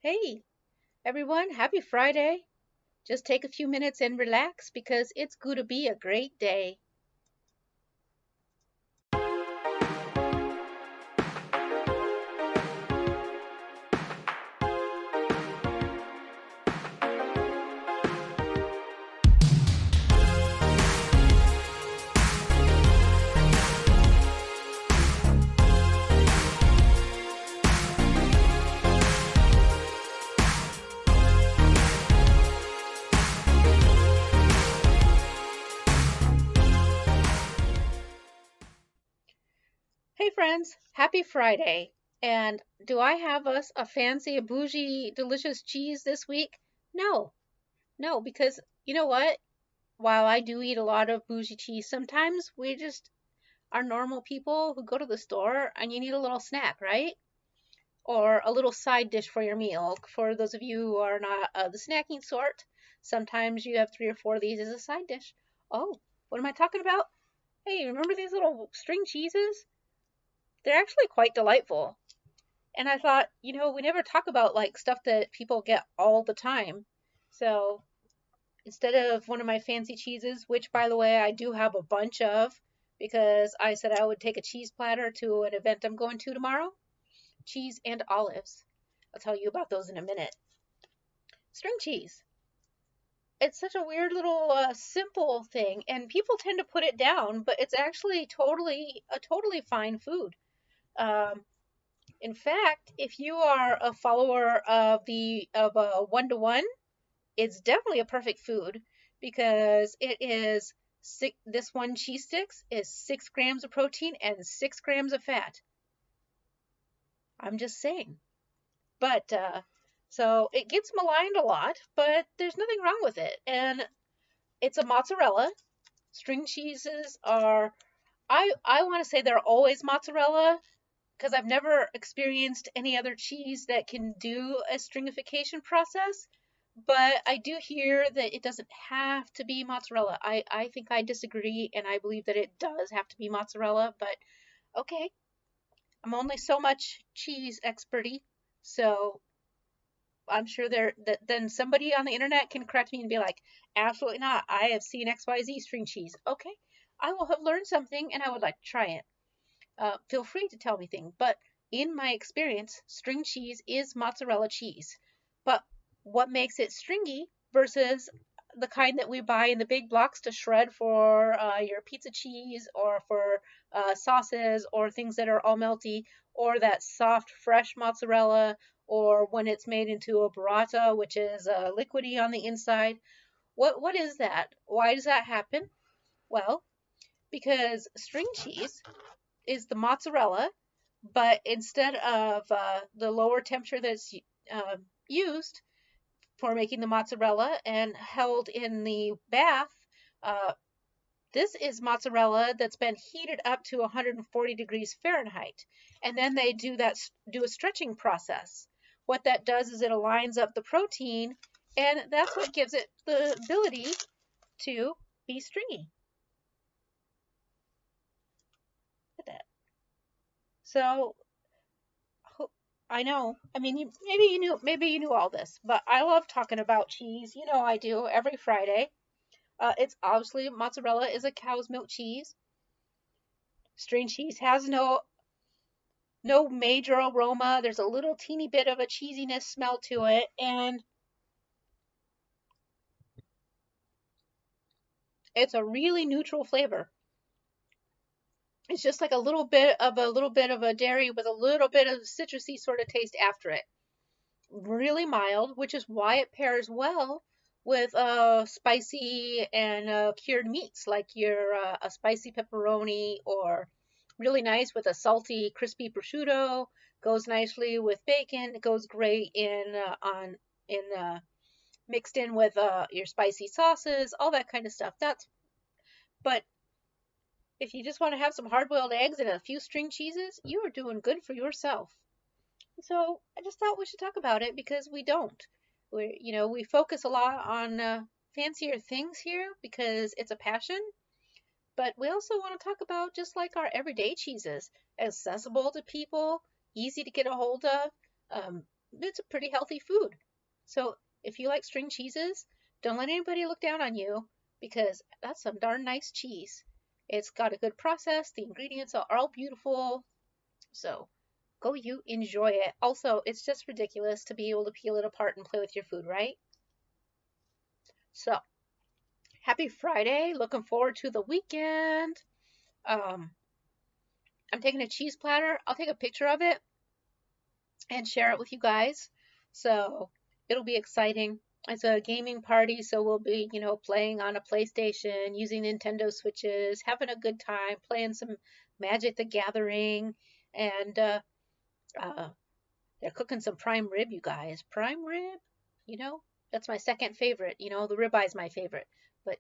Hey, everyone, happy Friday. Just take a few minutes and relax because it's going to be a great day. Hey, friends, happy Friday. And do I have us a fancy, a bougie, delicious cheese this week? No, no, because you know what? While I do eat a lot of bougie cheese, sometimes we just are normal people who go to the store and you need a little snack, right? Or a little side dish for your meal. For those of you who are not the snacking sort, sometimes you have three or four of these as a side dish. Oh, what am I talking about? Hey, remember these little string cheeses? They're actually quite delightful. And I thought, we never talk about like stuff that people get all the time. So instead of one of my fancy cheeses, which by the way, I do have a bunch of because I said I would take a cheese platter to an event I'm going to tomorrow, cheese and olives. I'll tell you about those in a minute. String cheese. It's such a weird little simple thing, and people tend to put it down, but it's actually totally fine food. Um, in fact, if you are a follower of a 1-to-1, it's definitely a perfect food because it is this one cheese sticks is 6 grams of protein and 6 grams of fat. I'm just saying. But so it gets maligned a lot, but there's nothing wrong with it. And it's a mozzarella. String cheeses are, I want to say they're always mozzarella because I've never experienced any other cheese that can do a stringification process. But I do hear that it doesn't have to be mozzarella. I think I disagree, and I believe that it does have to be mozzarella. But okay, I'm only so much cheese experty, so I'm sure that then somebody on the internet can correct me and be like, absolutely not. I have seen XYZ string cheese. Okay, I will have learned something and I would like to try it. Feel free to tell me things, but in my experience, string cheese is mozzarella cheese. But what makes it stringy versus the kind that we buy in the big blocks to shred for your pizza cheese or for sauces or things that are all melty, or that soft, fresh mozzarella, or when it's made into a burrata, which is liquidy on the inside. What is that? Why does that happen? Well, because string cheese is the mozzarella, but instead of the lower temperature that's uh, used for making the mozzarella and held in the bath, uh, this is mozzarella that's been heated up to 140 degrees Fahrenheit, and then they do a stretching process. What that does is it aligns up the protein, and that's what gives it the ability to be stringy. Look at that. So I know. I mean, maybe you knew all this, but I love talking about cheese. You know I do every Friday. It's obviously mozzarella is a cow's milk cheese. String cheese has no major aroma. There's a little teeny bit of a cheesiness smell to it, and it's a really neutral flavor. It's just like a little bit of a dairy with a little bit of citrusy sort of taste after it. Really mild, which is why it pairs well with spicy and cured meats like your a spicy pepperoni, or really nice with a salty crispy prosciutto. Goes nicely with bacon. It goes great in mixed in with your spicy sauces, all that kind of stuff. But if you just want to have some hard-boiled eggs and a few string cheeses, you are doing good for yourself. So I just thought we should talk about it because we don't. We focus a lot on fancier things here because it's a passion, but we also want to talk about just like our everyday cheeses, accessible to people, easy to get a hold of. it's a pretty healthy food. So if you like string cheeses, don't let anybody look down on you because that's some darn nice cheese. It's got a good process. The ingredients are all beautiful. So go you enjoy it. Also, it's just ridiculous to be able to peel it apart and play with your food, right? So happy Friday. Looking forward to the weekend. Um, I'm taking a cheese platter. I'll take a picture of it and share it with you guys. So it'll be exciting. It's a gaming party, so we'll be, playing on a PlayStation, using Nintendo Switches, having a good time, playing some Magic the Gathering, and uh, they're cooking some prime rib, you guys. Prime rib, you know, that's my second favorite. The ribeye is my favorite, but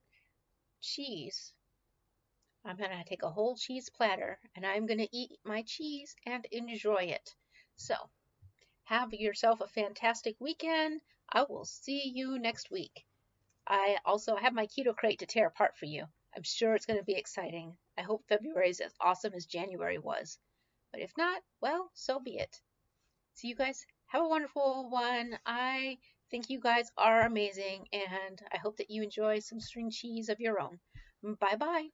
cheese. I'm gonna take a whole cheese platter, and I'm gonna eat my cheese and enjoy it. So have yourself a fantastic weekend. I will see you next week. I also have my keto crate to tear apart for you. I'm sure it's going to be exciting. I hope February is as awesome as January was. But if not, well, so be it. So you guys have a wonderful one. I think you guys are amazing, and I hope that you enjoy some string cheese of your own. Bye bye.